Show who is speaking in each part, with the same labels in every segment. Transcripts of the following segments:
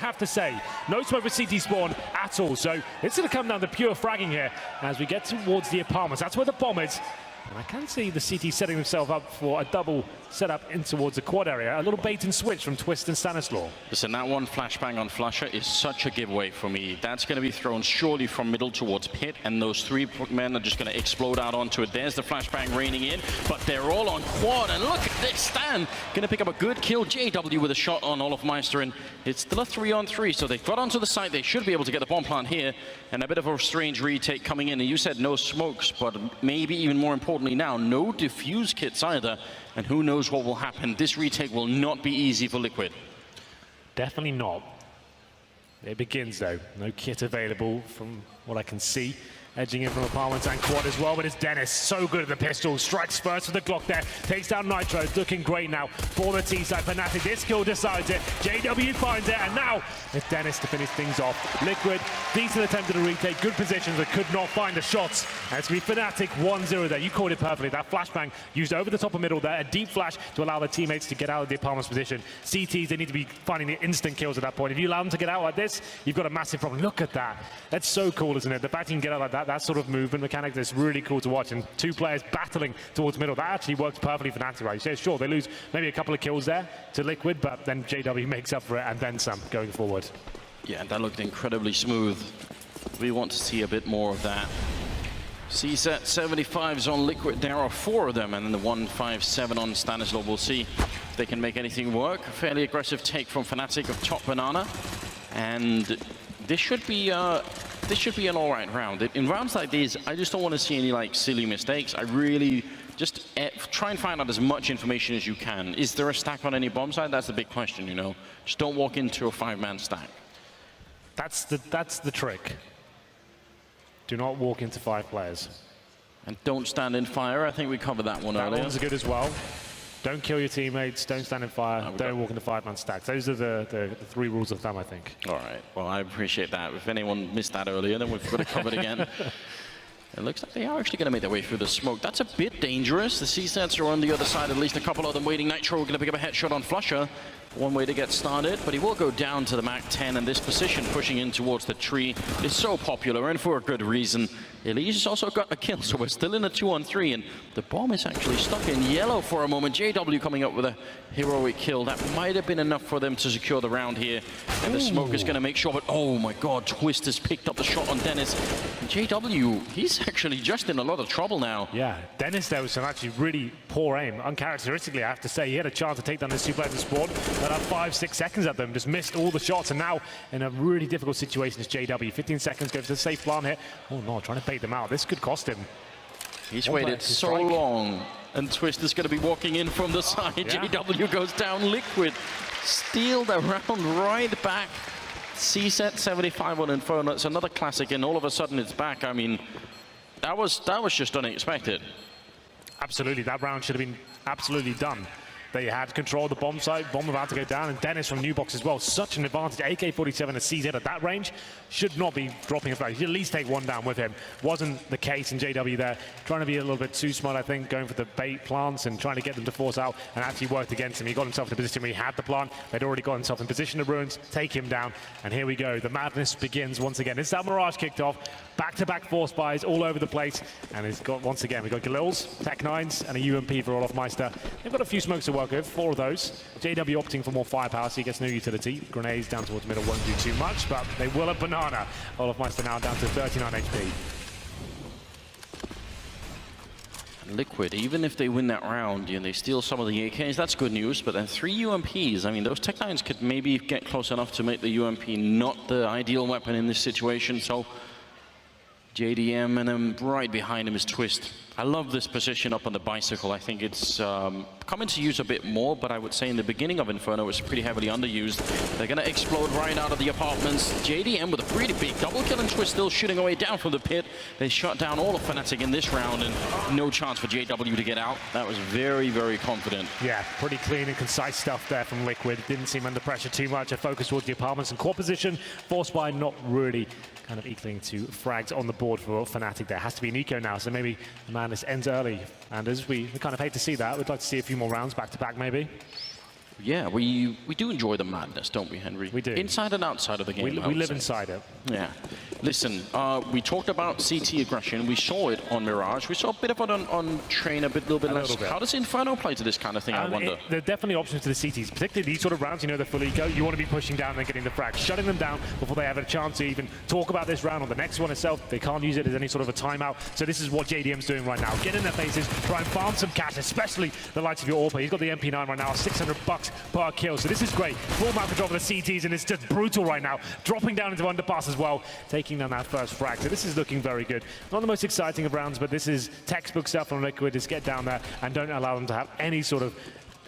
Speaker 1: have to say, no smoke with CT spawn at all, so it's going to come down to pure fragging here as we get towards the apartments. That's where the bomb is. And I can see the CT setting themselves up for a double setup in towards the quad area. A little bait and switch from Twist and Stanislaw.
Speaker 2: Listen, that one flashbang on Flusher is such a giveaway for me. That's going to be thrown surely from middle towards pit, and those three men are just going to explode out onto it. There's the flashbang raining in, but they're all on quad, and look at this Stan. Going to pick up a good kill. JW with a shot on Olofmeister, and it's still a 3-on-3, so they've got onto the site. They should be able to get the bomb plant here, and a bit of a strange retake coming in. And you said no smokes, but maybe even more importantly now, no diffuse kits either. And who knows what will happen. This retake will not be easy for Liquid.
Speaker 1: Definitely not. It begins though. No kit available from what I can see. Edging in from apartments and quad as well, but it's Dennis. So good at the pistol. Strikes first with the Glock there. Takes down Nitro. It's looking great now for the T-side. Fnatic, this kill decides it. JW finds it, and now it's Dennis to finish things off. Liquid, decent attempt at a retake. Good positions, but could not find the shots. And it's going to be Fnatic 1-0 there. You called it perfectly. That flashbang used over the top of middle there. A deep flash to allow the teammates to get out of the apartment's position. CTs, they need to be finding the instant kills at that point. If you allow them to get out like this, you've got a massive problem. Look at that. That's so cool, isn't it? The fact you can get out like that, that sort of movement mechanic is really cool to watch, and two players battling towards middle. That actually works perfectly for Fnatic, right? You say, sure, they lose maybe a couple of kills there to Liquid, but then JW makes up for it and then some going forward.
Speaker 2: Yeah, that looked incredibly smooth. We want to see a bit more of that. CSET 75s on Liquid. There are 4 of them, and then the 157 on Stanislaw. We'll see if they can make anything work. A fairly aggressive take from Fnatic of top banana, and this should be an all-right round. In rounds like these, I just don't want to see any like silly mistakes. I really just try and find out as much information as you can. Is there a stack on any bomb side? That's the big question, you know. Just don't walk into a 5-man stack.
Speaker 1: That's the trick. Do not walk into 5 players.
Speaker 2: And don't stand in fire. I think we covered that one earlier.
Speaker 1: That one's good as well. Don't kill your teammates, don't stand in fire, don't walk into 5-man stacks. Those are the 3 rules of thumb, I think.
Speaker 2: All right, well, I appreciate that. If anyone missed that earlier, then we've got it covered again. It looks like they are actually going to make their way through the smoke. That's a bit dangerous. The C-sets are on the other side, at least a couple of them waiting. Nitro going to pick up a headshot on Flusher. One way to get started, but he will go down to the Mach 10, and this position pushing in towards the tree is so popular, and for a good reason. Elise also got a kill, so we're still in a 2-on-3, and the bomb is actually stuck in yellow for a moment. JW coming up with a heroic kill. That might have been enough for them to secure the round here, and the smoke is going to make sure, but oh my god, Twist has picked up the shot on Dennis. And JW, he's actually just in a lot of trouble now.
Speaker 1: Yeah, Dennis there with some actually really poor aim. Uncharacteristically, I have to say, he had a chance to take down this 2 players in spawn, but had 5-6 seconds at them, just missed all the shots, and now in a really difficult situation is JW. 15 seconds, goes to the safe plant here. Oh no, trying to bait them out. This could cost him.
Speaker 2: He's waited so long, and Twist is going to be walking in from the side. Yeah. JW goes down. Liquid steal the round right back. CSET 75 on Inferno. It's another classic, and all of a sudden it's back. I mean, that was just unexpected.
Speaker 1: Absolutely, that round should have been absolutely done. They had control of the bomb site, bomb about to go down, and Dennis from New Box as well. Such an advantage. AK-47 at CZ at that range should not be dropping a flag. He'd at least take 1 down with him. Wasn't the case in JW there. Trying to be a little bit too smart, I think, going for the bait plants and trying to get them to force out, and actually worked against him. He got himself in a position where he had the plant. They'd already got himself in position to ruins, take him down, and here we go. The madness begins once again. It's that Mirage kicked off. Back-to-back force buys all over the place, and it's got, once again, we've got Galils, Tech-9s, and a UMP for Olofmeister. They've got a few smokes to work with, 4 of those. JW opting for more firepower, so he gets no utility. Grenades down towards middle won't do too much, but they will at Banana. Olofmeister now down to 39 HP.
Speaker 2: Liquid, even if they win that round, you know, they steal some of the AKs, that's good news, but then 3 UMPs, I mean, those Tech-9s could maybe get close enough to make the UMP not the ideal weapon in this situation, so JDM, and then right behind him is Twist. I love this position up on the bicycle. I think it's coming to use a bit more, but I would say in the beginning of Inferno it was pretty heavily underused. They're going to explode right out of the apartments. JDM with a pretty big double kill, and Twist still shooting away down from the pit. They shut down all of Fnatic in this round, and no chance for JW to get out. That was very, very confident.
Speaker 1: Yeah, pretty clean and concise stuff there from Liquid. Didn't seem under pressure too much. A focus towards the apartments and core position. Forced by not really kind of equaling to frags on the board for Fnatic. There has to be an eco now, so maybe the madness ends early. And as we kind of hate to see that, we'd like to see a few more rounds back to back maybe.
Speaker 2: Yeah, we do enjoy the madness, don't we, Henry?
Speaker 1: We do.
Speaker 2: Inside and outside of the game.
Speaker 1: We live inside it.
Speaker 2: Yeah. Listen, we talked about CT aggression. We saw it on Mirage. We saw a bit of it on Train, a little bit less. How does Inferno play to this kind of thing, I wonder?
Speaker 1: There are definitely options to the CTs, particularly these sort of rounds. You know, the full eco. You want to be pushing down and getting the frag, shutting them down before they have a chance to even talk about this round or the next one itself. They can't use it as any sort of a timeout. So this is what JDM's doing right now. Get in their faces, try and farm some cash, especially the likes of your AWP. He's got the MP9 right now, $600 per kill. So this is great. Full map control for the CTs, and it's just brutal right now. Dropping down into underpass as well, taking down that first frag. So this is looking very good. Not the most exciting of rounds, but this is textbook stuff from Liquid. Just get down there and don't allow them to have any sort of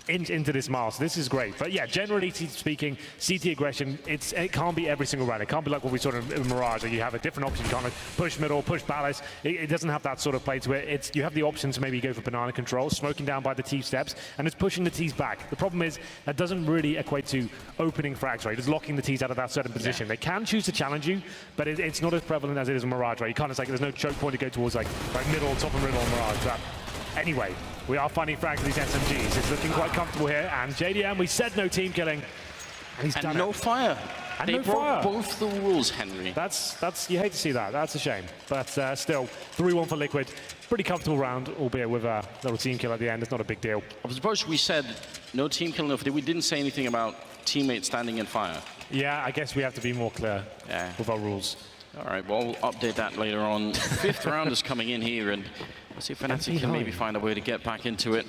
Speaker 1: into this mile. So this is great. But yeah, generally speaking, CT aggression, it can't be every single round. It can't be like what we saw in Mirage, where you have a different option. You can't like push middle, push palace. It doesn't have that sort of play to it. You have the option to maybe go for banana control, smoking down by the T steps, and it's pushing the T's back. The problem is that doesn't really equate to opening frags, right? It's locking the T's out of that certain position. They can choose to challenge you, but it's not as prevalent as it is in Mirage, right? You can't, it's like there's no choke point to go towards like middle, top and middle on Mirage. But anyway, we are finding frags with these SMGs. It's looking quite comfortable here. And JDM, we said no team killing. And he's done
Speaker 2: no fire.
Speaker 1: And
Speaker 2: they
Speaker 1: no
Speaker 2: broke
Speaker 1: fire.
Speaker 2: both the rules, Henry.
Speaker 1: That's you hate to see that. That's a shame. But still, 3-1 for Liquid. Pretty comfortable round, albeit with a little team kill at the end. It's not a big deal.
Speaker 2: I suppose we said no team killing. We didn't say anything about teammates standing in fire.
Speaker 1: Yeah, I guess we have to be more clear with our rules.
Speaker 2: All right, well, we'll update that later on. Fifth round is coming in here, and let's see if Fnatic can maybe find a way to get back into it.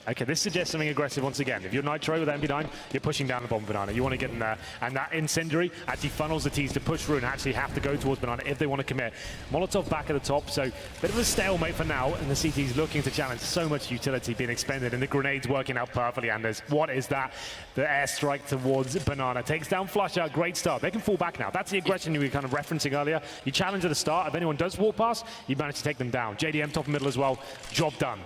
Speaker 1: Okay, this suggests something aggressive once again. If you're Nitro with MP9, you're pushing down the bomb banana. You want to get in there, and that incendiary actually funnels the T's to push through and actually have to go towards banana if they want to commit. Molotov back at the top, so bit of a stalemate for now, and the CT's looking to challenge. So much utility being expended, and the grenades working out perfectly. Anders, what is that? The airstrike towards banana takes down Flusher. Great start. They can fall back now. That's the aggression you were kind of referencing earlier. You challenge at the start. If anyone does walk past, you manage to take them down. JDM top and middle as well. Job done.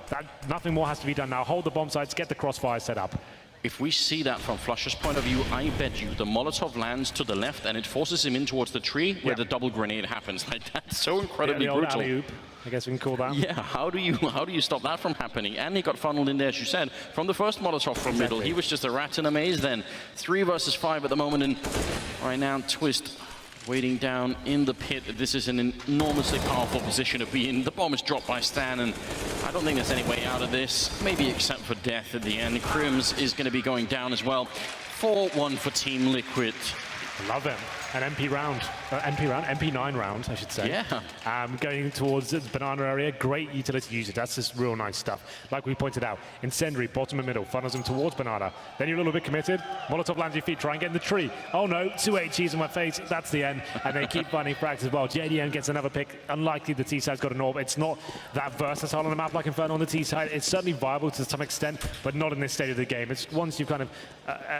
Speaker 1: Nothing more has to be done now. Hold the bomb sites, get the crossfire set up.
Speaker 2: If we see that from Flusher's point of view, I bet you the Molotov lands to the left and it forces him in towards the tree where the double grenade happens. Like, that's so incredibly brutal.
Speaker 1: Alley-oop, I guess we can call that.
Speaker 2: Yeah, how do you stop that from happening? And he got funneled in there, as you said, from the first Molotov from middle. He was just a rat in a maze then. 3 versus 5 at the moment, and right now Twist waiting down in the pit. This is an enormously powerful position to be in. The bomb is dropped by Stan, and I don't think there's any way out of this, maybe except for death at the end. Crims is going to be going down as well. 4-1 for Team Liquid.
Speaker 1: I love him. An MP9 round, I should say.
Speaker 2: Yeah.
Speaker 1: Going towards the banana area, great utility user. That's just real nice stuff. Like we pointed out, incendiary, bottom and middle, funnels him towards banana. Then you're a little bit committed. Molotov lands your feet, try and get in the tree. Oh no, 2 HEs in my face. That's the end. And they keep finding frags as well. JDM gets another pick. Unlikely the T side's got an orb. It's not that versatile on the map like Inferno on the T side. It's certainly viable to some extent, but not in this stage of the game. It's once you've kind of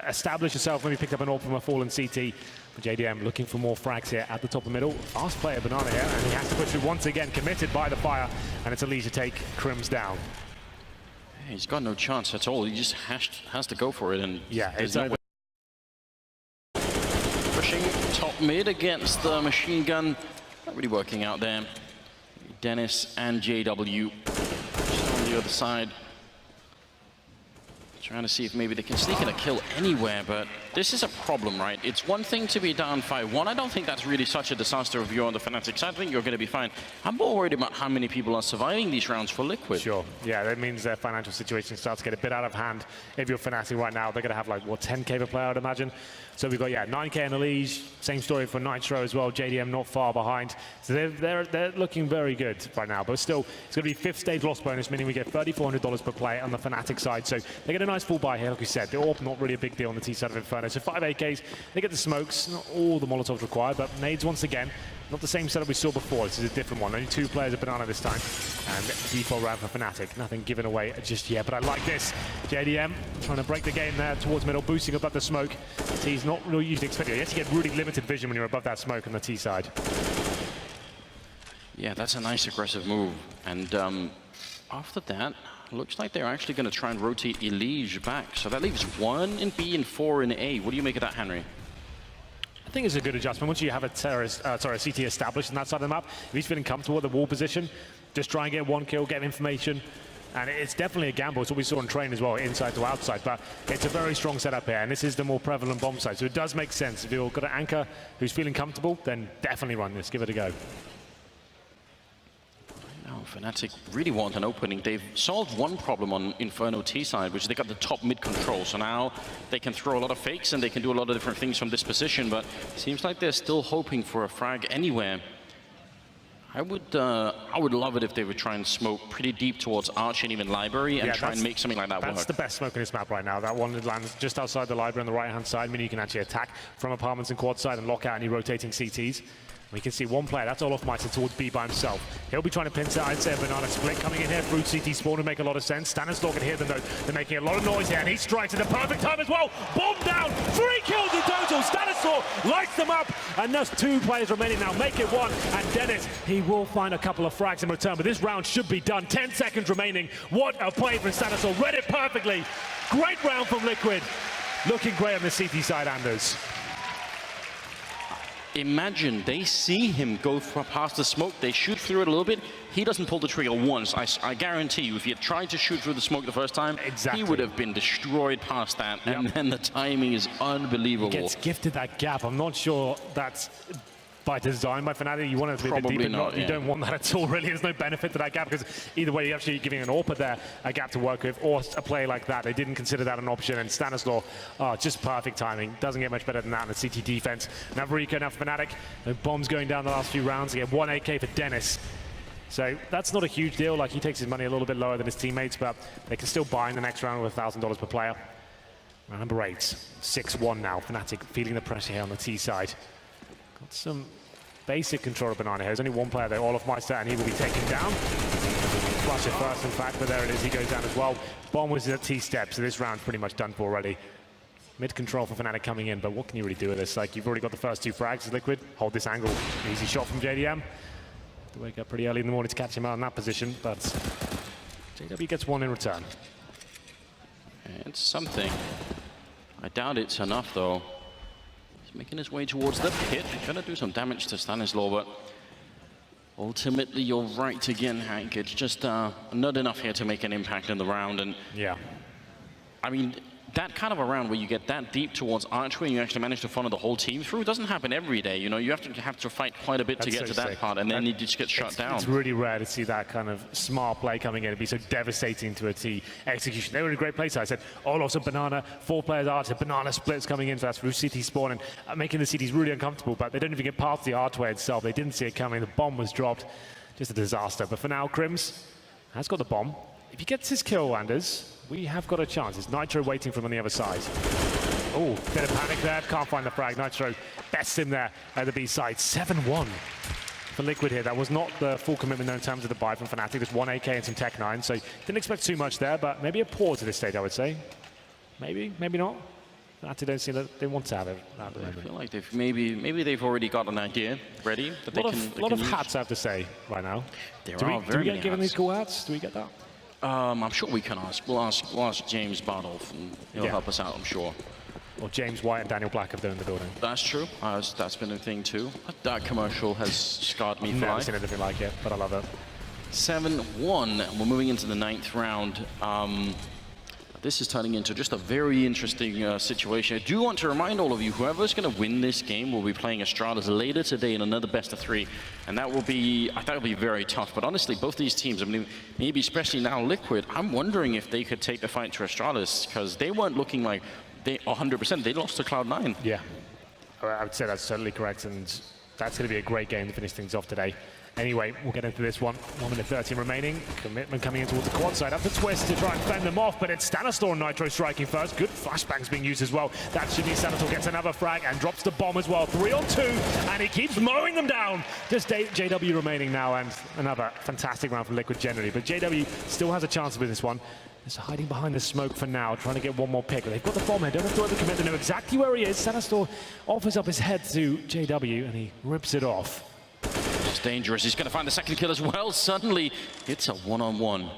Speaker 1: established yourself, maybe picked up an orb from a fallen CT. But JDM looking for more frags here at the top of the middle. Fast player banana here, and he has to push through once again, committed by the fire, and it's a lead to take Crims down.
Speaker 2: He's got no chance at all. He just has to go for it, and
Speaker 1: yeah,
Speaker 2: there's no way. Pushing top mid against the machine gun. Not really working out there. Dennis and JW just on the other side. Trying to see if maybe they can sneak in a kill anywhere, but this is a problem, right? It's one thing to be down 5-1. I don't think that's really such a disaster if you're on the Fnatic side. I think you're going to be fine. I'm more worried about how many people are surviving these rounds for Liquid.
Speaker 1: Sure. Yeah, that means their financial situation starts to get a bit out of hand. If you're Fnatic right now, they're going to have like, what, 10K per player, I'd imagine. So we've got, 9K in the Liege. Same story for Nitro as well. JDM not far behind. So they're looking very good right now. But still, it's going to be 5th stage loss bonus, meaning we get $3,400 per play on the Fnatic side. So they get a nice full buy here, like we said. The AWP, not really a big deal on the T side of Inferno. So 5 AKs, they get the smokes. Not all the Molotovs required, but nades once again. Not the same setup we saw before. This is a different one. Only 2 players at banana this time. And default round for Fnatic. Nothing given away just yet, but I like this. JDM trying to break the game there towards middle, boosting above the smoke. T's not really usually expected. You have to get really limited vision when you're above that smoke on the T side.
Speaker 2: Yeah, that's a nice aggressive move. And after that, looks like they're actually going to try and rotate Elige back. So that leaves 1 in B and 4 in A. What do you make of that, Henry?
Speaker 1: I think it's a good adjustment. Once you have a CT established on that side of the map, if he's feeling comfortable at the wall position, just try and get 1 kill, get information, And it's definitely a gamble. It's what we saw in train as well, inside to outside. But it's a very strong setup here, and this is the more prevalent bomb site. So it does make sense. If you've got an anchor who's feeling comfortable, then definitely run this. Give it a go.
Speaker 2: Now, Fnatic really want an opening. They've solved one problem on Inferno T side, which they got the top mid control. So now they can throw a lot of fakes and they can do a lot of different things from this position. But it seems like they're still hoping for a frag anywhere. I would love it if they would try and smoke pretty deep towards Arch and even Library and try and make something like that work.
Speaker 1: That's the best smoke in this map right now. That one lands just outside the Library on the right-hand side, meaning you can actually attack from apartments and quad side and lock out any rotating CTs. We can see one player, that's Olofmeister towards B by himself. He'll be trying to pincer, I'd say, a banana split coming in here through CT spawn to make a lot of sense. Stanislaw can hear them though. They're making a lot of noise here, and he strikes at the perfect time as well. Bomb down, 3 kills in total. Stanislaw lights them up, and there's 2 players remaining now. Make it 1, and Dennis, he will find a couple of frags in return, but this round should be done. 10 seconds remaining. What a play from Stanislaw. Read it perfectly. Great round from Liquid. Looking great on the CT side, Anders.
Speaker 2: Imagine they see him go past the smoke, they shoot through it a little bit, he doesn't pull the trigger once. I guarantee you, if he had tried to shoot through the smoke the first time, he would have been destroyed past that, and then the timing is unbelievable.
Speaker 1: He gets gifted that gap. I'm not sure that's by design by Fnatic. You want to be a bit deeper.
Speaker 2: Not,
Speaker 1: you don't want that at all, really. There's no benefit to that gap, because either way, you're actually giving an AWPer there a gap to work with, or a play like that. They didn't consider that an option, and Stanislaw, just perfect timing. Doesn't get much better than that in the CT defense. Now Rico, now Fnatic. The bombs going down the last few rounds. Again, 1 AK for Dennis. So that's not a huge deal. Like, he takes his money a little bit lower than his teammates, but they can still buy in the next round with $1,000 per player. Round number 8, 6-1 now. Fnatic feeling the pressure here on the T side. Got some basic control of banana here. There's only one player there, Olofmeister, and he will be taken down. Flush it first, in fact, but there it is. He goes down as well. Bomb was at T-step, so this round's pretty much done for already. Mid control for Fnatic coming in, but what can you really do with this? Like, you've already got the first 2 frags, Liquid. Hold this angle. Easy shot from JDM. To wake up pretty early in the morning to catch him out in that position, but JW gets 1 in return.
Speaker 2: It's something. I doubt it's enough, though. He's making his way towards the pit. Gonna do some damage to Stanislaw, but ultimately, you're right again, Hank. It's just not enough here to make an impact in the round. And
Speaker 1: yeah,
Speaker 2: I mean, that kind of a round where you get that deep towards Archway and you actually manage to funnel the whole team through, doesn't happen every day. You know, you have to fight quite a bit to get to that part, and then you just get shut down.
Speaker 1: It's really rare to see that kind of smart play coming in. It'd be so devastating to a T execution. They were in a great place. I said, oh, lots of banana, 4 players Archer, banana splits coming in, so that's through CT spawn, and making the CTs really uncomfortable, but they don't even get past the Archway itself. They didn't see it coming. The bomb was dropped. Just a disaster. But for now, Crims has got the bomb. If he gets his kill, Anders, we have got a chance. It's Nitro waiting for him on the other side. Oh, bit of panic there. Can't find the frag. Nitro bests him there at the B side. 7-1 for Liquid here. That was not the full commitment in terms of the buy from Fnatic. There's 1 AK and some Tech 9, so didn't expect too much there, but maybe a pause at this stage, I would say. Maybe, maybe not. Fnatic don't seem that they want to have it.
Speaker 2: I feel like they've maybe they've already got an idea ready that they can.
Speaker 1: A lot of hats, I have to say, right now.
Speaker 2: Do
Speaker 1: we get given these cool hats? Do we get that?
Speaker 2: I'm sure we can ask. We'll ask James Bardolph, and he'll help us out, I'm sure.
Speaker 1: Or James White and Daniel Black have done in the building.
Speaker 2: That's true. That's been a thing too. That commercial has scarred me for life.
Speaker 1: Never seen anything like it, but I love it.
Speaker 2: 7-1. We're moving into the 9th round. This is turning into just a very interesting situation. I do want to remind all of you, whoever's going to win this game will be playing Astralis later today in another best of 3. And that will be, I think it'll be very tough. But honestly, both these teams, I mean, maybe especially now Liquid, I'm wondering if they could take the fight to Astralis, because they weren't looking like they 100%. They lost to Cloud9.
Speaker 1: Yeah, I would say that's totally correct. And that's going to be a great game to finish things off today. Anyway, we'll get into this one. 1 minute 13 remaining. Commitment coming in towards the quad side. Up to Twist to try and fend them off, but it's Stanislaw and Nitro striking first. Good flashbangs being used as well. That should be Stanislaw gets another frag and drops the bomb as well. 3 on 2, and he keeps mowing them down. Just JW remaining now, and another fantastic round from Liquid generally. But JW still has a chance with this one. Just hiding behind the smoke for now, trying to get one more pick. They've got the bomb here, don't have to overcommit. They know exactly where he is. Stanislaw offers up his head to JW, and he rips it off.
Speaker 2: It's dangerous. He's going to find the second kill as well. Suddenly, it's a one-on-one.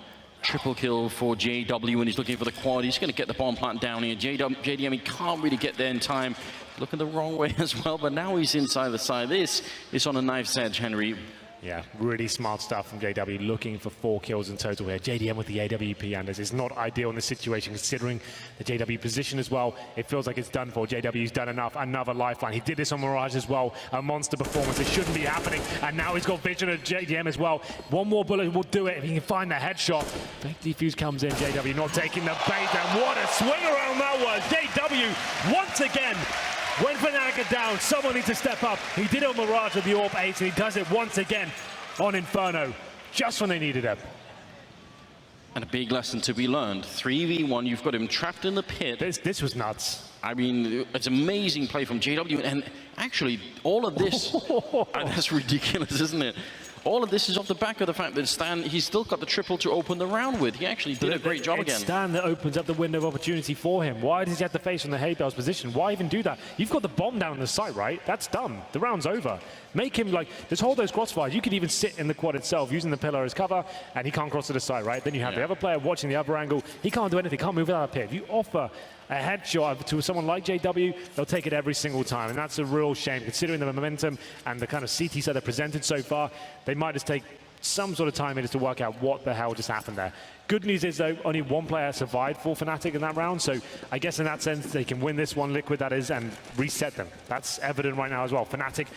Speaker 2: Triple kill for JW when he's looking for the quad. He's going to get the bomb plant down here. JDM, he can't really get there in time. Looking the wrong way as well, but now he's inside the side. This is on a knife's edge, Henry.
Speaker 1: Yeah, really smart stuff from JW, looking for 4 kills in total here. JDM with the AWP, Anders. It's not ideal in this situation, considering the JW position as well. It feels like it's done for. JW's done enough. Another lifeline. He did this on Mirage as well. A monster performance. It shouldn't be happening. And now he's got vision of JDM as well. One more bullet will do it if he can find the headshot. Fake defuse comes in. JW not taking the bait. And what a swing around that was. JW once again. When Fnatic are down, someone needs to step up. He did it on Mirage with the AWP 8, and he does it once again on Inferno, just when they needed him.
Speaker 2: And a big lesson to be learned. 3v1, you've got him trapped in the pit.
Speaker 1: This was nuts.
Speaker 2: I mean, it's amazing play from JW, and actually, all of this, that's ridiculous, isn't it? All of this is off the back of the fact that Stan, he's still got the triple to open the round with. He actually did a great job again.
Speaker 1: It's Stan that opens up the window of opportunity for him. Why does he have to face from the Haybell's position? Why even do that? You've got the bomb down on the site, right? That's done. The round's over. Make him like, just hold those crossfires. You could even sit in the quad itself using the pillar as cover, and he can't cross to the side, right? Then you have the other player watching the other angle. He can't do anything, can't move out of the pit. If you offer a headshot to someone like JW, they'll take it every single time, and that's a real shame considering the momentum and the kind of CT set they've presented so far. They might just take some sort of time in it to work out what the hell just happened there. Good news is, though, only one player survived for Fnatic in that round, so I guess in that sense they can win this one, Liquid that is, and reset them. That's evident right now as well. Fnatic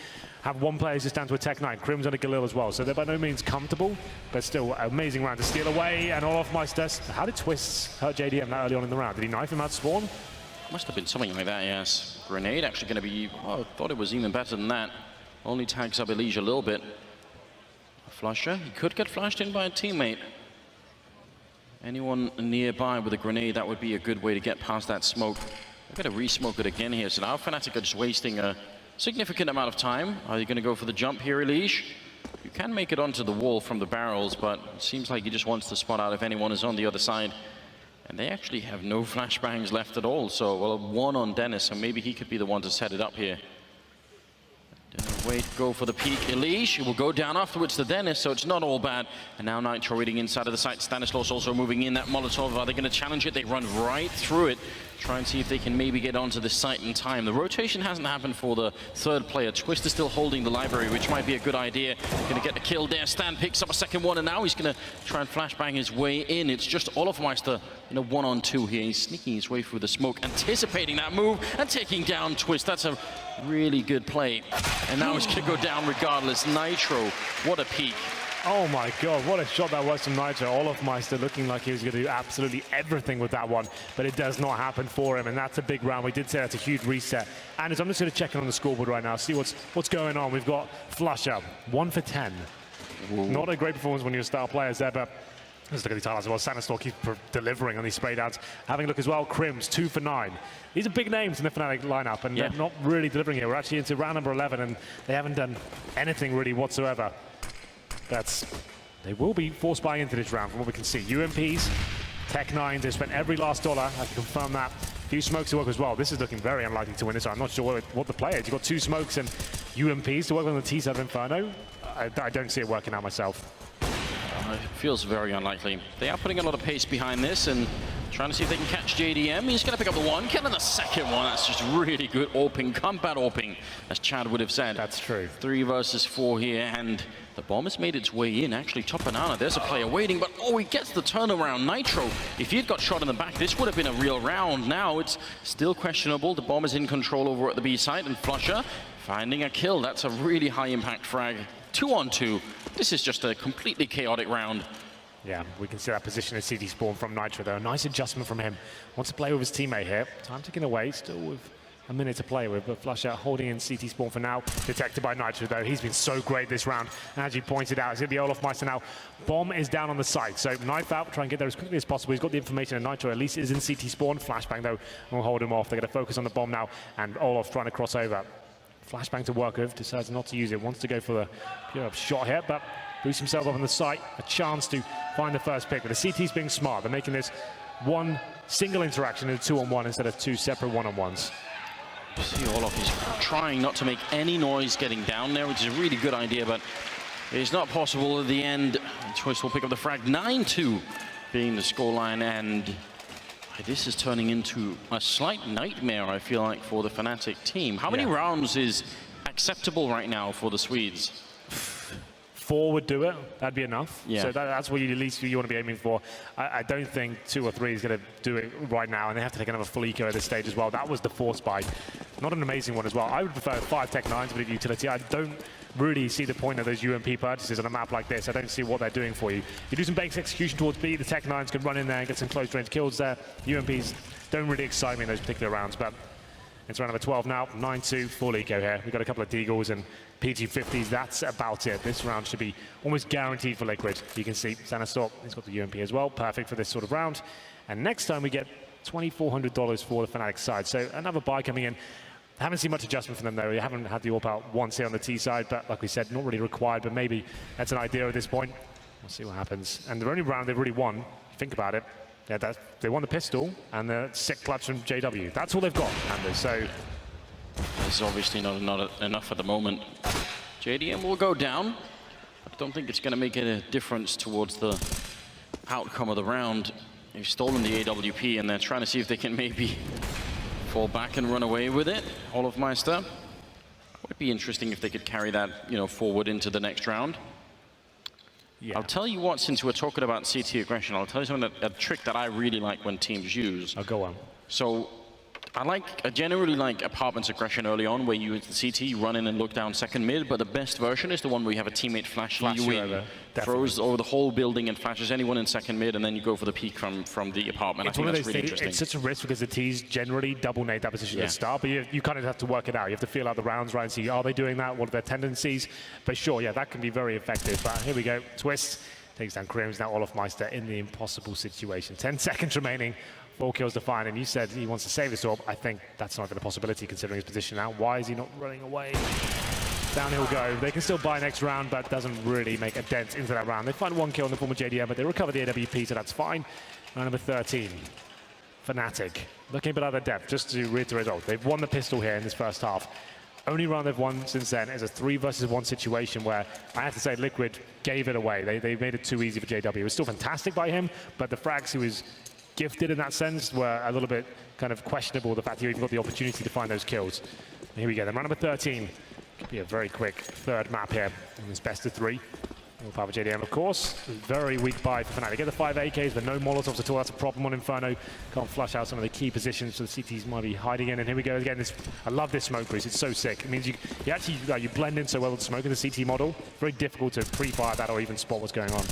Speaker 1: have one player just down to a Tech 9, Crim's on a Galil as well, so they're by no means comfortable, but still an amazing round to steal away, and Olofmeister. How did Twists hurt JDM that early on in the round? Did he knife him out spawn?
Speaker 2: Must have been something like that, yes. Grenade actually going to be, oh, I thought it was even better than that. Only tags up Elijah a little bit. Flusher, he could get flashed in by a teammate. Anyone nearby with a grenade, that would be a good way to get past that smoke. I've got to re-smoke it again here, so now Fnatic are just wasting a significant amount of time. Are you going to go for the jump here, Elijah? You can make it onto the wall from the barrels, but it seems like he just wants to spot out if anyone is on the other side. And they actually have no flashbangs left at all, so, well, one on Dennis, so maybe he could be the one to set it up here. Wait, go for the peek. Elish, it will go down afterwards to Dennis, so it's not all bad. And now Nitro waiting inside of the site. Stanislaus also moving in. That Molotov, are they going to challenge it? They run right through it. Try and see if they can maybe get onto the site in time. The rotation hasn't happened for the third player. Twist is still holding the library, which might be a good idea. Going to get the kill there. Stan picks up a second one, and now he's going to try and flashbang his way in. It's just Olofmeister in a 1-on-2 here. He's sneaking his way through the smoke, anticipating that move, and taking down Twist. That's a really good play. And now he's going to go down regardless. Nitro, what a peak.
Speaker 1: Oh my God, what a shot that was from Nitro. Olofmeister looking like he was going to do absolutely everything with that one, but it does not happen for him, and that's a big round. We did say that's a huge reset. And I'm just going to check in on the scoreboard right now, see what's going on. We've got Flusher, 1 for 10. Ooh. Not a great performance when you're star players there, but let's look at the titles as well. Stanislaus keeps delivering on these spray downs. Having a look as well, Crims, 2 for 9. These are big names in the Fnatic lineup, and they're not really delivering here. We're actually into round number 11, and they haven't done anything really whatsoever. They will be force buying into this round from what we can see. UMPs, Tech 9s, they've spent every last dollar. I can confirm that. A few smokes to work as well. This is looking very unlikely to win this. I'm not sure what the play is. You've got 2 smokes and UMPs to work on the T side of Inferno. I don't see it working out myself.
Speaker 2: It feels very unlikely. They are putting a lot of pace behind this and trying to see if they can catch JDM. He's going to pick up the one, killing the second one. That's just really good AWPing, combat AWPing, as Chad would have said.
Speaker 1: That's true.
Speaker 2: 3 versus 4 here, and the bomb has made its way in. Actually, top banana, there's a player waiting, but oh, he gets the turnaround. Nitro, if he had got shot in the back, this would have been a real round. Now it's still questionable. The bomb is in control over at the B site, and Flusher finding a kill. That's a really high impact frag. 2-on-2. This is just a completely chaotic round.
Speaker 1: Yeah, we can see that position of CT spawn from Nitro, though. A nice adjustment from him. Wants to play with his teammate here. Time ticking away, still with a minute to play with, but Flusher holding in CT spawn for now. Detected by Nitro, though. He's been so great this round. And as you pointed out, it's going to be Olofmeister now. Bomb is down on the site, so knife out, try and get there as quickly as possible. He's got the information, and Nitro at least is in CT spawn. Flashbang, though, will hold him off. They're going to focus on the bomb now, and Olof trying to cross over. Flashbang to work with, decides not to use it. Wants to go for the pure up shot here, but boosts himself up on the site. A chance to find the first pick, but the CT's being smart. They're making this one single interaction in a 2-on-1 instead of 2 separate 1-on-1s.
Speaker 2: See Olof is trying not to make any noise getting down there, which is a really good idea, but it's not possible at the end. Twist will pick up the frag. 9-2 being the scoreline, and this is turning into a slight nightmare, I feel like, for the Fnatic team. How many rounds is acceptable right now for the Swedes?
Speaker 1: 4 would do it. That'd be enough.
Speaker 2: Yeah.
Speaker 1: So that's what at least you want to be aiming for. I don't think 2 or 3 is going to do it right now, and they have to take another full eco at this stage as well. That was the force buy. Not an amazing one as well. I would prefer 5 Tech 9s, a bit of utility. I don't really see the point of those UMP purchases on a map like this. I don't see what they're doing for you. You do some base execution towards B, the Tech 9s can run in there and get some close range kills there. UMPs don't really excite me in those particular rounds, but it's round number 12 now, 9-2, full eco here. We've got a couple of Deagles and PG50s, that's about it. This round should be almost guaranteed for Liquid. You can see Sanastorp, he's got the UMP as well, perfect for this sort of round. And next time we get $2,400 for the Fnatic side. So another buy coming in. Haven't seen much adjustment from them though. We haven't had the AWP out once here on the T side, but like we said, not really required, but maybe that's an idea at this point. We'll see what happens. And the only round they've really won, think about it, yeah, they won the pistol and the sick clutch from JW. That's all they've got, Anders. So
Speaker 2: there's obviously not enough at the moment. JDM will go down. I don't think it's going to make a difference towards the outcome of the round. They've stolen the AWP and they're trying to see if they can maybe fall back and run away with it. Olofmeister. Would be interesting if they could carry that, forward into the next round. Yeah. I'll tell you what, since we're talking about CT aggression, I'll tell you something, a trick that I really like when teams use.
Speaker 1: I'll go on.
Speaker 2: So I generally like Apartment's aggression early on, where you, the CT, run in and look down second mid, but the best version is the one where you have a teammate flashing you in, throws over the whole building and flashes anyone in second mid, and then you go for the peak from the Apartment.
Speaker 1: It's I think that's really interesting. It's such a risk because the T's generally double nade that position at the start, but you kind of have to work it out. You have to feel out the rounds, right, and see, are they doing that? What are their tendencies? But sure, yeah, that can be very effective. But here we go, Twist takes down Krims, now Olofmeister in the impossible situation. 10 seconds remaining. 4 kills to find, and you said he wants to save this orb. I think that's not even a possibility considering his position now. Why is he not running away? Down he'll go. They can still buy next round, but doesn't really make a dent into that round. They find 1 kill in the form of JDM, but they recover the AWP, so that's fine. Round number 13. Fnatic. Looking a bit out of depth, just to reiterate, they've won the pistol here in this first half. Only round they've won since then is a 3 versus 1 situation where I have to say Liquid gave it away. They made it too easy for JW. It was still fantastic by him, but the frags he was gifted in that sense were a little bit kind of questionable, the fact he even got the opportunity to find those kills. Here we go, then round number 13. Could be a very quick third map here in this best of 3. All power JDM, of course. Very weak buy for Fnatic. Get the 5 AKs, but no Molotovs at all. That's a problem on Inferno. Can't flush out some of the key positions so the CTs might be hiding in. And here we go again. I love this smoke boost. It's so sick. It means you actually you blend in so well with the smoke in the CT model. Very difficult to pre-fire that or even spot what's going on.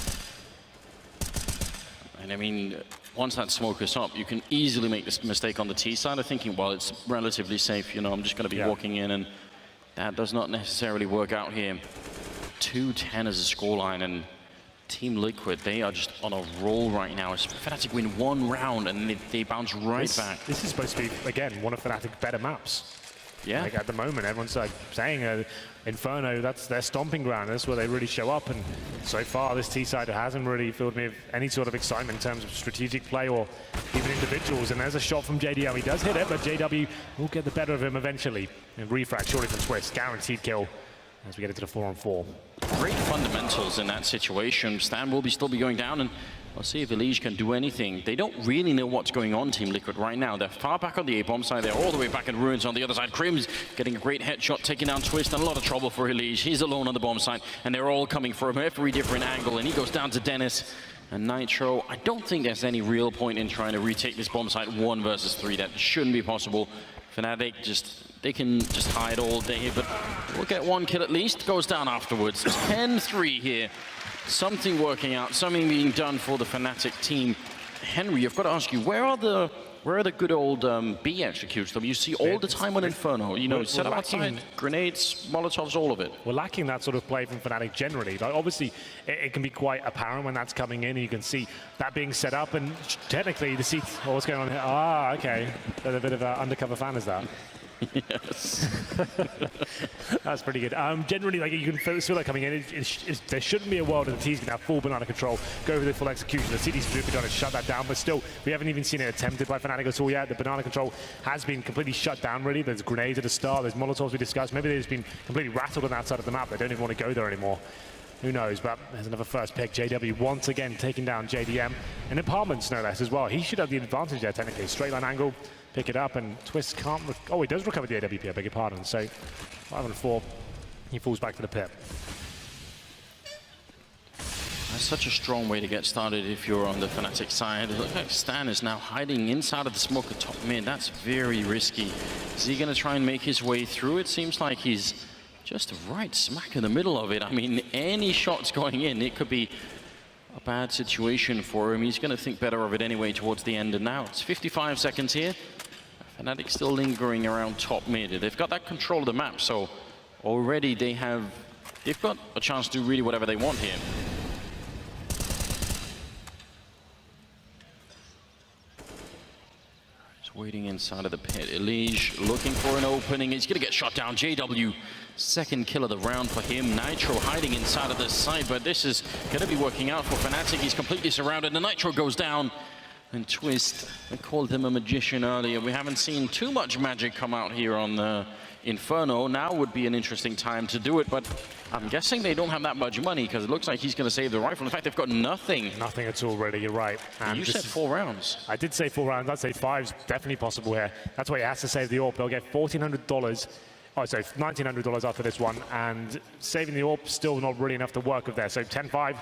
Speaker 2: And I mean, once that smoke is up, you can easily make this mistake on the T side of thinking, well, it's relatively safe, I'm just going to be walking in, and that does not necessarily work out here. 2-10 as a scoreline, and Team Liquid, they are just on a roll right now. As Fnatic win 1 round, and they bounce right back.
Speaker 1: This is supposed to be, again, one of Fnatic's better maps.
Speaker 2: Yeah.
Speaker 1: Like at the moment, everyone's saying Inferno, that's their stomping ground. That's where they really show up. And so far, this T-side hasn't really filled me with any sort of excitement in terms of strategic play or even individuals. And there's a shot from JDM. He does hit it, but JW will get the better of him eventually. And refrag, surely from Twist. Guaranteed kill as we get into the 4-on-4.
Speaker 2: Great fundamentals in that situation. Stan will still be going down, and we'll see if Elige can do anything. They don't really know what's going on, Team Liquid, right now. They're far back on the A-bomb side. They're all the way back in Ruins on the other side. Krims getting a great headshot, taking down Twist, and a lot of trouble for Elige. He's alone on the bomb side, and they're all coming from every different angle, and he goes down to Dennis. And Nitro, I don't think there's any real point in trying to retake this bomb site 1 versus 3. That shouldn't be possible. Fnatic they can just hide all day, but we'll get 1 kill at least. Goes down afterwards. 10-3 here. Something working out, something being done for the Fnatic team. Henry, I've got to ask you, where are the good old B executes that you see all the time on Inferno? Set up outside, grenades, Molotovs, all of it.
Speaker 1: We're lacking that sort of play from Fnatic generally. Like obviously, it can be quite apparent when that's coming in. You can see that being set up, and technically the seats. Oh, what's going on here? Ah, okay. There's a bit of an undercover fan, is that?
Speaker 2: Yes.
Speaker 1: That's pretty good. Generally, you can feel that coming in. There shouldn't be a world that the T's can have full banana control, go for the full execution. The CT's be done to shut that down, but still, we haven't even seen it attempted by Fnatic at all yet. The banana control has been completely shut down, really. There's grenades at the start, there's Molotovs we discussed. Maybe they've just been completely rattled on that side of the map. They don't even want to go there anymore. Who knows, but there's another first pick. JW once again taking down JDM. And Apartments, no less, as well. He should have the advantage there, technically. Straight line angle, pick it up, and Twist can't... he does recover the AWP, I beg your pardon. So, 5-4, he falls back to the pit.
Speaker 2: That's such a strong way to get started if you're on the Fnatic side. Look like Stan is now hiding inside of the smoke at top mid. That's very risky. Is he going to try and make his way through? It seems like he's just right smack in the middle of it. I mean, any shots going in, it could be a bad situation for him. He's going to think better of it anyway towards the end. And now it's 55 seconds here. Fnatic still lingering around top mid. They've got that control of the map, so already they've got a chance to do really whatever they want here. Waiting inside of the pit. Elige looking for an opening. He's going to get shot down. JW, second kill of the round for him. Nitro hiding inside of the site, but this is going to be working out for Fnatic. He's completely surrounded. The Nitro goes down. And Twist, I called him a magician earlier. We haven't seen too much magic come out here on the Inferno. Now would be an interesting time to do it, but I'm guessing they don't have that much money because it looks like he's going to save the rifle. In fact, they've got nothing.
Speaker 1: Nothing at all, really. You're right. And
Speaker 2: you said 4 rounds.
Speaker 1: I did say 4 rounds. I'd say 5's definitely possible here. That's why he has to save the AWP. They'll get $1,400. Oh, sorry, $1,900 after this one. And saving the AWP still not really enough to work with there. So 10-5.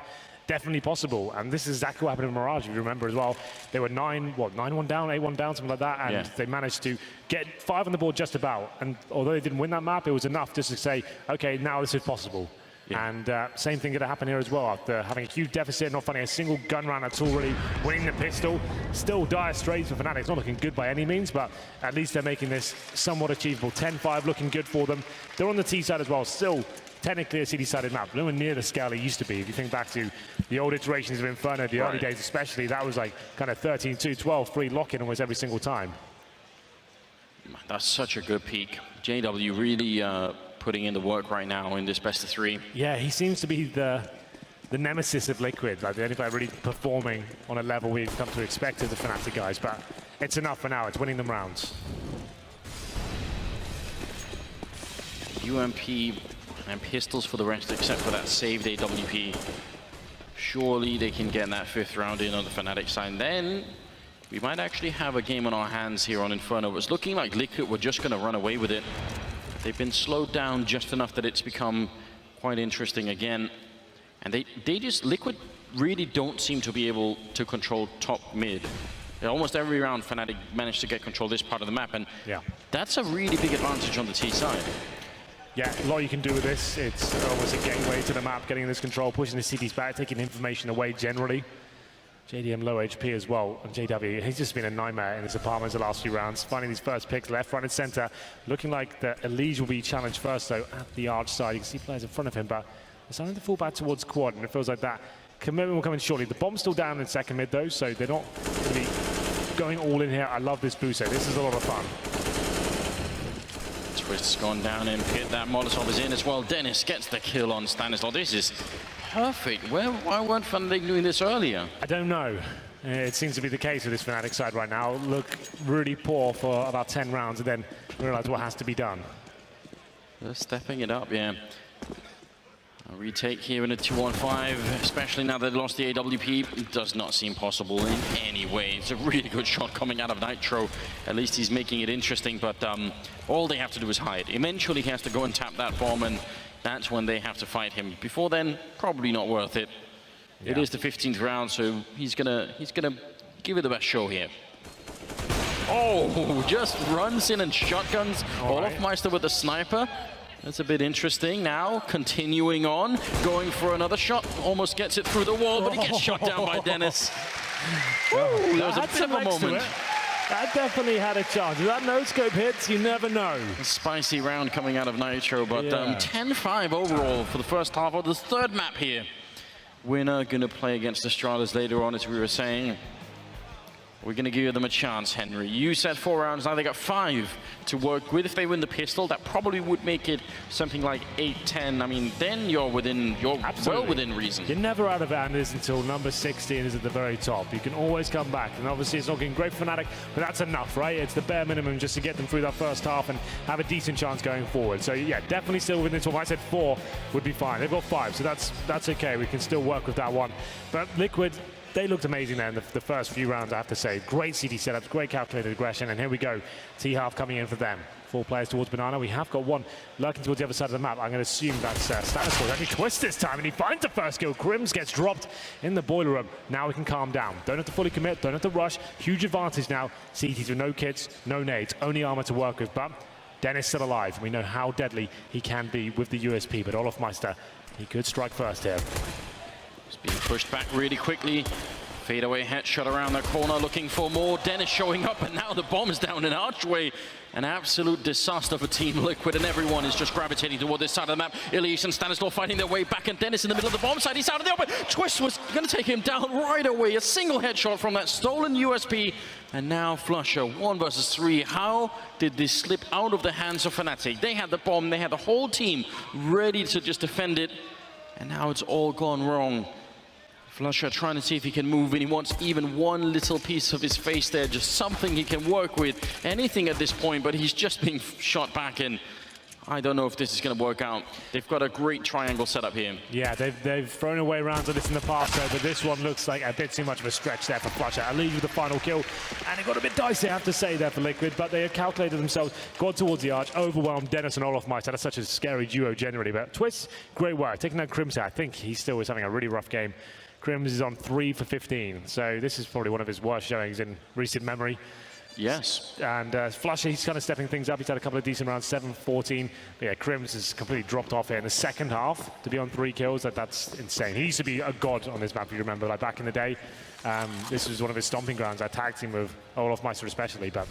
Speaker 1: Definitely possible, and this is exactly what happened in Mirage, if you remember as well. They were 9-1 down, 8-1 down, something like that, and they managed to get 5 on the board just about. And although they didn't win that map, it was enough just to say, okay, now this is possible. And same thing going to happen here as well. After having a huge deficit, not finding a single gun round at all, really winning the pistol. Still dire straits for Fnatic. It's not looking good by any means, but at least they're making this somewhat achievable. 10-5 looking good for them. They're on the T side as well, still technically a city-sided map, nowhere near the scale it used to be. If you think back to the old iterations of Inferno, the early days especially, that was like kind of 13-2, 12-3 lock-in almost every single time.
Speaker 2: That's such a good peak. JW really putting in the work right now in this best of 3.
Speaker 1: Yeah, he seems to be the nemesis of Liquid, like the only player really performing on a level we've come to expect of the Fnatic guys, but it's enough for now. It's winning them rounds.
Speaker 2: UMP and pistols for the rest, except for that saved AWP. Surely they can get that 5th round in on the Fnatic side. Then we might actually have a game on our hands here on Inferno. It's looking like Liquid were just going to run away with it. They've been slowed down just enough that it's become quite interesting again. And Liquid really don't seem to be able to control top mid. Almost every round Fnatic managed to get control of this part of the map, and that's a really big advantage on the T side.
Speaker 1: Yeah, a lot you can do with this. It's almost a gateway to the map, getting this control, pushing the cities back, taking information away generally. JDM low HP as well, and JW, he's just been a nightmare in his apartments the last few rounds, finding these first picks left, right and center. Looking like the Elige will be challenged first though at the arch side. You can see players in front of him, but they're starting to fall back towards quad, and it feels like that commitment will come in shortly. The bomb's still down in second mid though, so they're not going to be going all in here. I love this boost, so this is a lot of fun.
Speaker 2: Twist's gone down and pit. That Molotov is in as well. Dennis gets the kill on Stanislaw. This is perfect. Why weren't Fnatic doing this earlier?
Speaker 1: I don't know. It seems to be the case with this Fnatic side right now. Look really poor for about 10 rounds and then realize what has to be done.
Speaker 2: They're stepping it up, yeah. A retake here in a 2-on-5, especially now that they lost the AWP. It does not seem possible in any way. It's a really good shot coming out of Nitro. At least he's making it interesting, but all they have to do is hide. Eventually he has to go and tap that bomb, and that's when they have to fight him. Before then, probably not worth it. It is the 15th round, so he's gonna give it the best show here. Oh, just runs in and shotguns Olofmeister with the sniper. That's a bit interesting. Now, continuing on, going for another shot. Almost gets it through the wall, but he gets shot down by Dennis. Woo, that was a bit of a moment.
Speaker 1: That definitely had a chance. If that no-scope hits, you never know.
Speaker 2: A spicy round coming out of Nitro, but 10-5 overall for the first half of the 3rd map here. Winner going to play against the Stratas later on, as we were saying. We're going to give them a chance, Henry. You said 4 rounds, now they got 5 to work with. If they win the pistol, that probably would make it something like 8-10. I mean, then you're well within reason.
Speaker 1: You're never out of Anders until number 16 is at the very top. You can always come back, and obviously it's not getting great for Fnatic, but that's enough, right? It's the bare minimum just to get them through that first half and have a decent chance going forward. So yeah, definitely still within 12. I said 4 would be fine. They've got 5, so that's okay. We can still work with that one. But Liquid, they looked amazing there in the first few rounds, I have to say. Great CD setups, great calculated aggression, and here we go. T-half coming in for them. 4 players towards Banana. We have got one lurking towards the other side of the map. I'm going to assume that's Stanislas. Only Twist this time, and he finds the first kill. Crims gets dropped in the boiler room. Now we can calm down. Don't have to fully commit, don't have to rush. Huge advantage now. CTs with no kits, no nades, only armor to work with. But Dennis still alive. We know how deadly he can be with the USP, but Olofmeister, he could strike first here.
Speaker 2: He's being pushed back really quickly. Fadeaway headshot around the corner, looking for more. Dennis showing up, and now the bomb's down in Archway. An absolute disaster for Team Liquid, and everyone is just gravitating toward this side of the map. Elimination and Stanislaw fighting their way back, and Dennis in the middle of the bomb side. He's out in the open. Twist was going to take him down right away. A single headshot from that stolen USP. And now Flusher, 1 versus 3. How did this slip out of the hands of Fnatic? They had the bomb, they had the whole team ready to just defend it. And now it's all gone wrong. Flusher trying to see if he can move, and he wants even one little piece of his face there, just something he can work with, anything at this point, but he's just being shot back, and I don't know if this is going to work out. They've got a great triangle setup here.
Speaker 1: Yeah, they've thrown away rounds of this in the past, though, but this one looks like a bit too much of a stretch there for Flusher. I leave with the final kill, and it got a bit dicey, I have to say, there for Liquid, but they have calculated themselves, gone towards the arch, overwhelmed Dennis and Olofmeister. That's such a scary duo generally, but Twist, great work. Taking out Crims, I think he still is having a really rough game. Crims is on 3 for 15, so this is probably one of his worst showings in recent memory.
Speaker 2: Yes.
Speaker 1: And Flusher, he's kind of stepping things up. He's had a couple of decent rounds, 7-14. But yeah, Crims has completely dropped off here in the second half to be on 3 kills. That's insane. He used to be a god on this map, if you remember, like back in the day. This was one of his stomping grounds. I tagged him with Olofmeister especially, but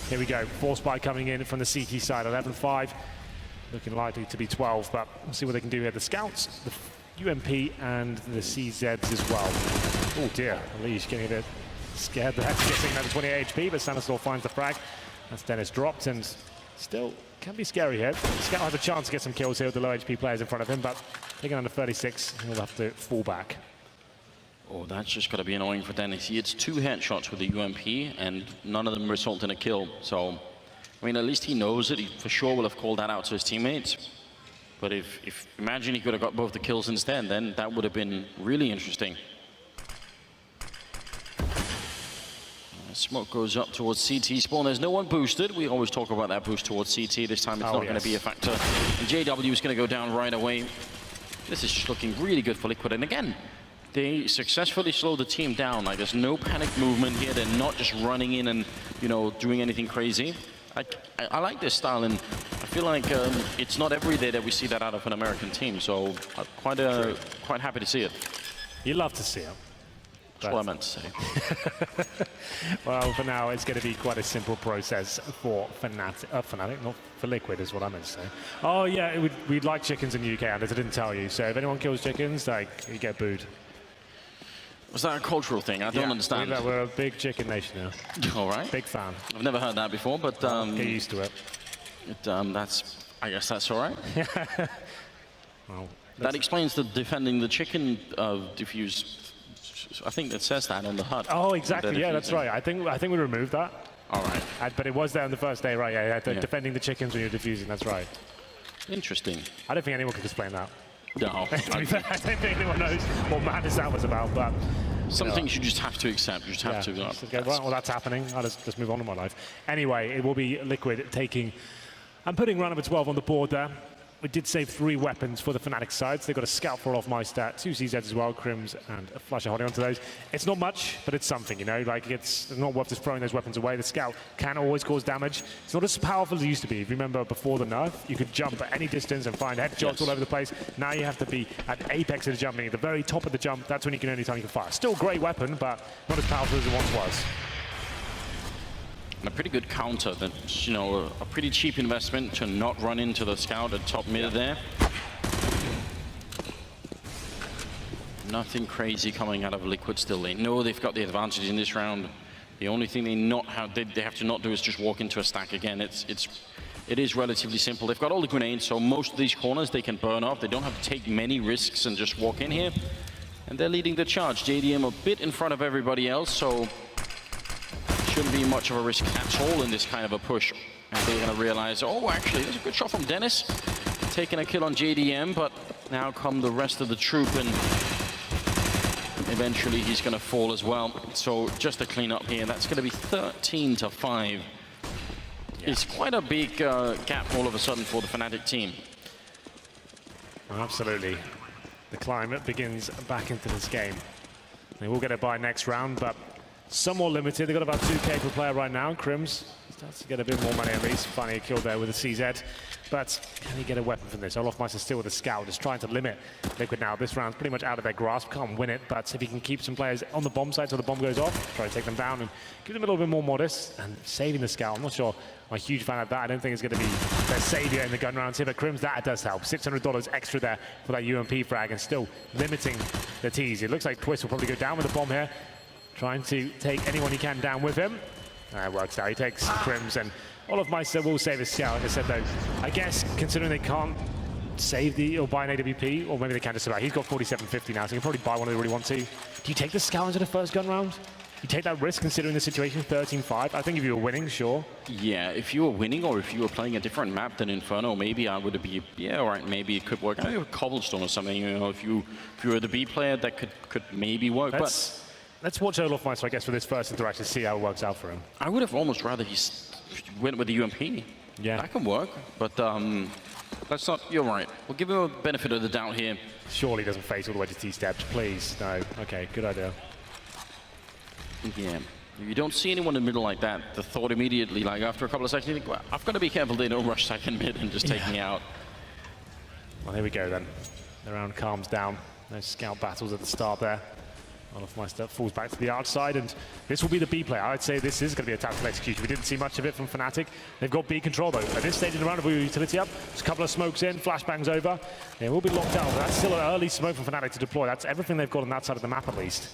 Speaker 1: here we go. Force buy coming in from the CT side, 11-5. Looking likely to be 12, but we'll see what they can do here. The Scouts, the UMP and the CZs as well. Oh dear, Ali's getting a bit scared there. He's getting another 28 HP, but Stanislaw finds the frag. That's Dennis dropped, and still can be scary here. Scout has a chance to get some kills here with the low HP players in front of him, but taking under 36, he'll have to fall back.
Speaker 2: Oh, that's just got to be annoying for Dennis. He hits 2 headshots with the UMP, and none of them result in a kill. So, I mean, at least he knows it. He for sure will have called that out to his teammates. But if imagine he could have got both the kills instead, then that would have been really interesting. Smoke goes up towards CT spawn. There's no one boosted. We always talk about that boost towards CT. This time it's not going to be a factor. And JW is going to go down right away. This is just looking really good for Liquid. And again, they successfully slow the team down. Like, there's no panic movement here. They're not just running in and, you know, doing anything crazy. I like this style, and I feel like it's not every day that we see that out of an American team. So I'm quite happy to see it.
Speaker 1: You love to see it.
Speaker 2: That's what I meant to say.
Speaker 1: Well, for now, it's going to be quite a simple process for Fnatic, not for Liquid, is what I meant to say. Oh, yeah, we'd like chickens in the UK, Anders, I didn't tell you. So if anyone kills chickens, like, you get booed.
Speaker 2: Was that a cultural thing? I don't understand.
Speaker 1: We're a big chicken nation now.
Speaker 2: All right.
Speaker 1: Big fan.
Speaker 2: I've never heard that before, but...
Speaker 1: get used to it.
Speaker 2: I guess that's all right.
Speaker 1: Well,
Speaker 2: that explains the defending the chicken diffuse. I think that says that on the HUD.
Speaker 1: Oh, exactly. Yeah, that's right. I think we removed that.
Speaker 2: All right.
Speaker 1: But it was there on the first day, right? Yeah, defending the chickens when you're defusing. That's right.
Speaker 2: Interesting.
Speaker 1: I don't think anyone could explain that.
Speaker 2: No.
Speaker 1: To be fair, I don't think anyone knows what madness that was about. But
Speaker 2: some things you just have to accept. You just have to.
Speaker 1: Okay, well, that's happening. I'll just move on with my life. Anyway, it will be Liquid taking and putting round number 12 on the board there. We did save 3 weapons for the Fnatic side. So they've got a Scout for Olofmeister, 2 CZs as well, Crims and a Flusher holding on to those. It's not much, but it's something, you know. Like, it's not worth just throwing those weapons away. The Scout can always cause damage. It's not as powerful as it used to be. If you remember before the nerf, you could jump at any distance and find headshots all over the place. Now you have to be at the apex of the jumping, at the very top of the jump. That's when you can only time you can fire. Still a great weapon, but not as powerful as it once was.
Speaker 2: And a pretty good counter. That's, you know, a pretty cheap investment to not run into the Scout at top mid there. Nothing crazy coming out of Liquid still. They know they've got the advantage in this round. The only thing they have to not do is just walk into a stack again. It is relatively simple. They've got all the grenades, so most of these corners they can burn off. They don't have to take many risks and just walk in here. And they're leading the charge. JDM a bit in front of everybody else, so shouldn't be much of a risk at all in this kind of a push. And they're going to realize, oh, actually, there's a good shot from Dennis. Taking a kill on JDM, but now come the rest of the troop, and eventually he's going to fall as well. So just a clean up here. That's going to be 13-5. It's quite a big gap all of a sudden for the Fnatic team.
Speaker 1: Absolutely. The climate begins back into this game. They will get a bye next round, but somewhat limited. They've got about 2K per player right now. Crims starts to get a bit more money at least. Finding a kill there with a CZ. But can he get a weapon from this? Olofmeister still with a scout, just trying to limit Liquid now. This round's pretty much out of their grasp. Can't win it, but if he can keep some players on the bomb side so the bomb goes off, try to take them down and give them a little bit more modest and saving the scout. I'm not sure I'm a huge fan of that. I don't think it's going to be their savior in the gun rounds here, but Crims, that does help. $600 extra there for that UMP frag and still limiting the tease. It looks like Twist will probably go down with the bomb here, trying to take anyone he can down with him. That works out. He takes Crims, and Olofmeister will save his scout. Like I said, though, I guess considering they can't save the or buy an AWP, or maybe they can just about. He's got 47.50 now, so he can probably buy one if they really want to. Do you take the scout into the first gun round? You take that risk considering the situation, 13-5. I think if you were winning, sure.
Speaker 2: Yeah, if you were winning or if you were playing a different map than Inferno, maybe I would be, yeah, all right, maybe it could work. Maybe a Cobblestone or something, you know, if you were the B player, that could maybe work.
Speaker 1: Let's watch Olofmeister, I guess, for this first interaction, see how it works out for him.
Speaker 2: I would have almost rather he went with the UMP.
Speaker 1: Yeah.
Speaker 2: That can work, but let's not, you're right. We'll give him a benefit of the doubt here.
Speaker 1: Surely doesn't face all the way to T-steps, please. No, okay, good idea.
Speaker 2: Yeah, if you don't see anyone in the middle like that, the thought immediately, like after a couple of seconds, you think, well, I've got to be careful they don't rush second mid and just take me out.
Speaker 1: Well, here we go then. The round calms down. No scout battles at the start there. Olofmeister falls back to the outside, and this will be the B player. I'd say this is going to be a tactical execution. We didn't see much of it from Fnatic. They've got B control, though. At this stage in the round, of utility up, just a couple of smokes in, flashbangs over. They will be locked out, but that's still an early smoke from Fnatic to deploy. That's everything they've got on that side of the map, at least.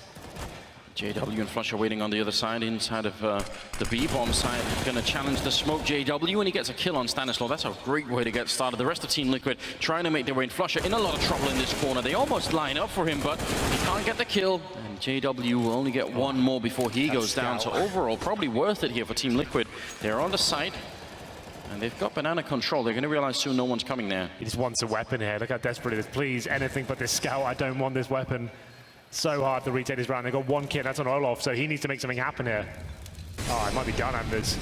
Speaker 2: JW and Flush are waiting on the other side, inside of the B-bomb side. Going to challenge the smoke JW, and he gets a kill on Stanislaw. That's a great way to get started. The rest of Team Liquid trying to make their way in. Flusher in a lot of trouble in this corner. They almost line up for him, but he can't get the kill. And JW will only get one more before he goes down. So overall, probably worth it here for Team Liquid. They're on the site, and they've got banana control. They're going to realize soon no one's coming there.
Speaker 1: He just wants a weapon here. Look how desperate it is. Please, anything but this scout. I don't want this weapon. So hard to retake this round. They've got one kid, that's on Olof, so he needs to make something happen here. Oh, it might be done, Anders.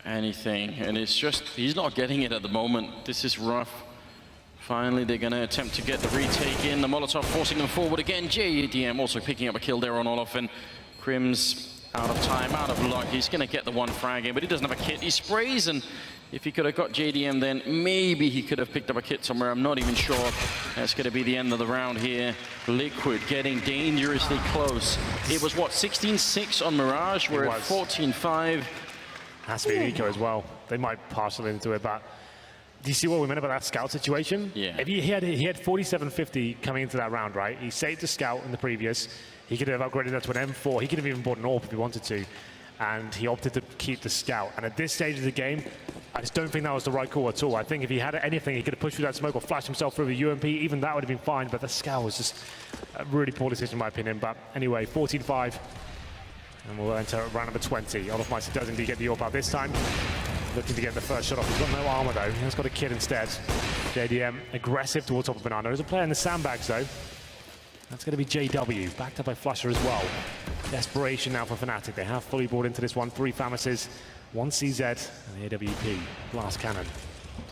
Speaker 2: Anything, and it's just, he's not getting it at the moment. This is rough. Finally, they're going to attempt to get the retake in. The Molotov forcing them forward again. JDM also picking up a kill there on Olof, and Crims out of time, out of luck. He's going to get the one frag in, but he doesn't have a kit. He sprays, and if he could have got JDM, then maybe he could have picked up a kit somewhere. I'm not even sure. That's going to be the end of the round here. Liquid getting dangerously close. It was, what, 16-6 on Mirage? We're at 14-5.
Speaker 1: Has to be Eco as well. They might parcel into it, but do you see what we meant about that scout situation?
Speaker 2: Yeah.
Speaker 1: If he had 47.50 coming into that round, right? He saved the scout in the previous. He could have upgraded that to an M4. He could have even bought an AWP if he wanted to. And he opted to keep the scout. And at this stage of the game, I just don't think that was the right call at all. I think if he had anything, he could have pushed through that smoke or flashed himself through the UMP. Even that would have been fine, but the scout was just a really poor decision in my opinion. But anyway, 14-5. And we'll enter round number 20. Olofmeister does indeed get the AWP out this time. Looking to get the first shot off. He's got no armor though. He's got a kid instead. JDM aggressive towards top of Banana. There's a player in the sandbags though. That's going to be JW, backed up by Flusher as well. Desperation now for Fnatic. They have fully bought into this one. 3 Famises, 1 CZ, and the AWP. Blast Cannon.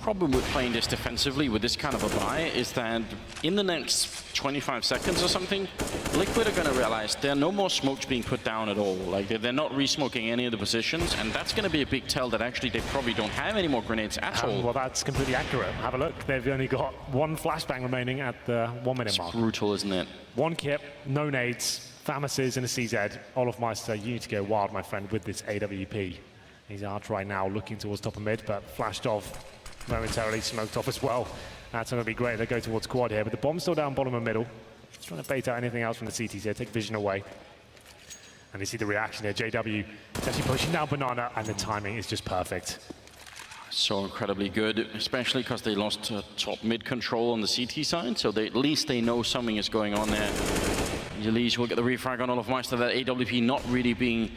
Speaker 2: Problem with playing this defensively with this kind of a buy is that in the next 25 seconds or something, Liquid are going to realize there are no more smokes being put down at all. Like they're not re-smoking any of the positions, and that's going to be a big tell that actually they probably don't have any more grenades at all.
Speaker 1: Well, that's completely accurate. Have a look. They've only got 1 flashbang remaining at the 1 minute mark.
Speaker 2: It's brutal, isn't it?
Speaker 1: 1 kit, no nades, Famises and a CZ. Olofmeister, you need to go wild, my friend, with this AWP. He's out right now, looking towards top of mid, but flashed off momentarily, smoked off as well. That's going to be great. They go towards quad here, but the bomb's still down bottom and middle. Just trying to bait out anything else from the CTs here, take vision away. And you see the reaction here. JW is actually pushing down Banana, and the timing is just perfect.
Speaker 2: So incredibly good, especially because they lost top mid control on the CT side, so at least they know something is going on there. Elise will get the refrag on Olofmeister, that AWP not really being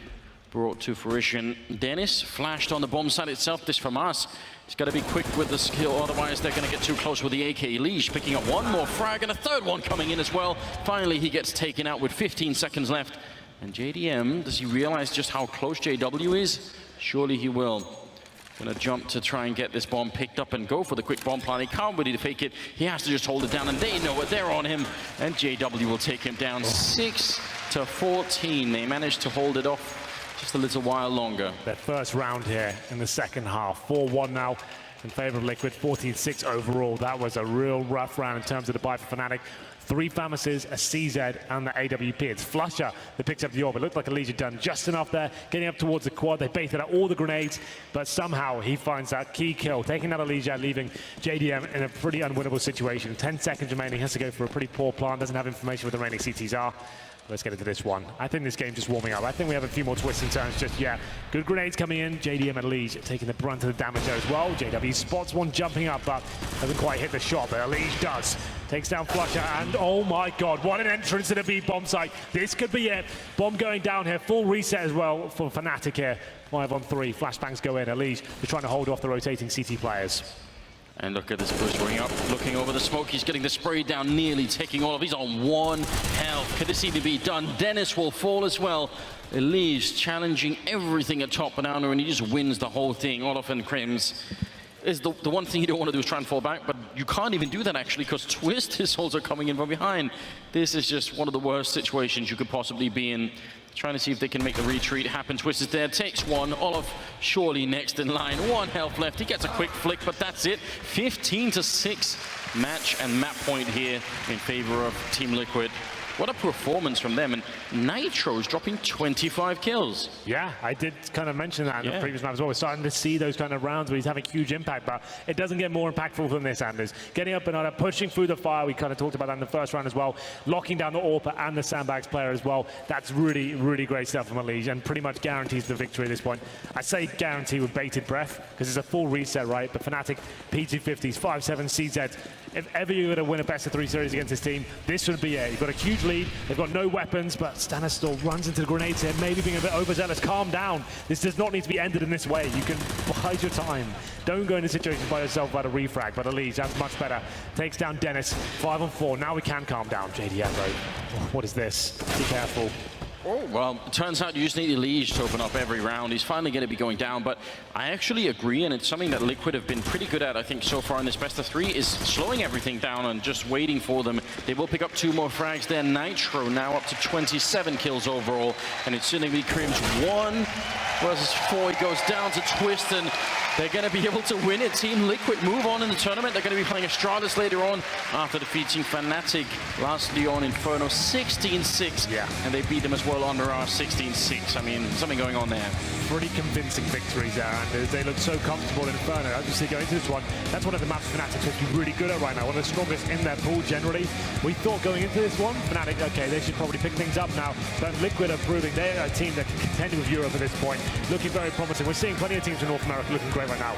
Speaker 2: brought to fruition. Dennis flashed on the bomb side itself. This from us. He's got to be quick with the skill, otherwise they're going to get too close with the AK. Leash picking up 1 more frag and a 3rd one coming in as well. Finally, he gets taken out with 15 seconds left. And JDM, does he realize just how close JW is? Surely he will. Gonna jump to try and get this bomb picked up and go for the quick bomb plan. He can't really fake it. He has to just hold it down, and they know it. They're on him, and JW will take him down 6-14. They managed to hold it off just a little while longer.
Speaker 1: Their first round here in the second half. 4-1 now in favor of Liquid, 14-6 overall. That was a real rough round in terms of the buy for Fnatic. 3 Famases, a CZ, and the AWP. It's Flusher that picks up the orb. It looked like Elimination had done just enough there, getting up towards the quad. They baited out all the grenades, but somehow he finds that key kill, taking out Elimination, leaving JDM in a pretty unwinnable situation. 10 seconds remaining, has to go for a pretty poor plan, doesn't have information where the remaining CTs are. Let's get into this one. I think this game's just warming up. I think we have a few more twists and turns just yet. Good grenades coming in. JDM and Elimination taking the brunt of the damage there as well. JW spots one jumping up, but doesn't quite hit the shot, but Elimination does. Takes down Flusher, and oh my god, what an entrance to the B bomb site. This could be it. Bomb going down here. Full reset as well for Fnatic here. 5-on-3. Flashbangs go in. Elimination, they're trying to hold off the rotating CT players.
Speaker 2: And look at this push ring up, looking over the smoke. He's getting the spray down, nearly taking all of. He's on 1 health. Could this even be done? Dennis will fall as well. Elise challenging everything at top banana, and he just wins the whole thing. Olaf and Crims is the one thing you don't want to do is try and fall back, but you can't even do that actually, because Twist is also coming in from behind. This is just one of the worst situations you could possibly be in. Trying to see if they can make the retreat happen. Twist is there, takes one. Olaf surely next in line. 1 health left. He gets a quick flick, but that's it. 15-6 match and map point here in favor of Team Liquid. What a performance from them. And Nitro's dropping 25 kills.
Speaker 1: Yeah, I did kind of mention that in the previous map as well. We're starting to see those kind of rounds where he's having huge impact, but it doesn't get more impactful than this, Anders. Getting up and under, pushing through the fire. We kind of talked about that in the first round as well. Locking down the AWP and the Sandbags player as well. That's really, really great stuff from Elimination and pretty much guarantees the victory at this point. I say guarantee with bated breath because it's a full reset, right? But Fnatic, P250s, 5-7 CZs. If ever you're going to win a best-of-3 series against this team, this would be it. You've got a huge lead. They've got no weapons, but Stanistor runs into the grenades here, maybe being a bit overzealous. Calm down. This does not need to be ended in this way. You can bide your time. Don't go into situations by yourself by the refrag, but Elise, that's much better. Takes down Dennis, 5-on-4. Now we can calm down. JDM, though. What is this? Be careful.
Speaker 2: Oh, well, it turns out you just need Elimination to open up every round. He's finally going to be going down, but I actually agree, and it's something that Liquid have been pretty good at, I think, so far in this best-of-3, is slowing everything down and just waiting for them. They will pick up 2 more frags there. Nitro now up to 27 kills overall, and it's going to be Crims 1 versus 4. He goes down to Twist, and they're going to be able to win it. Team Liquid move on in the tournament. They're going to be playing Astralis later on after defeating Fnatic lastly on Inferno 16-6.
Speaker 1: Yeah.
Speaker 2: And they beat them as well under our 16-6. I mean, something going on there.
Speaker 1: Pretty convincing victories there, and they look so comfortable in Inferno. Obviously, going into this one, that's one of the maps Fnatic supposed to be really good at right now. One of the strongest in their pool generally. We thought going into this one, Fnatic, okay, they should probably pick things up now. But Liquid are proving they're a team that can contend with Europe at this point. Looking very promising. We're seeing plenty of teams in North America looking great right now.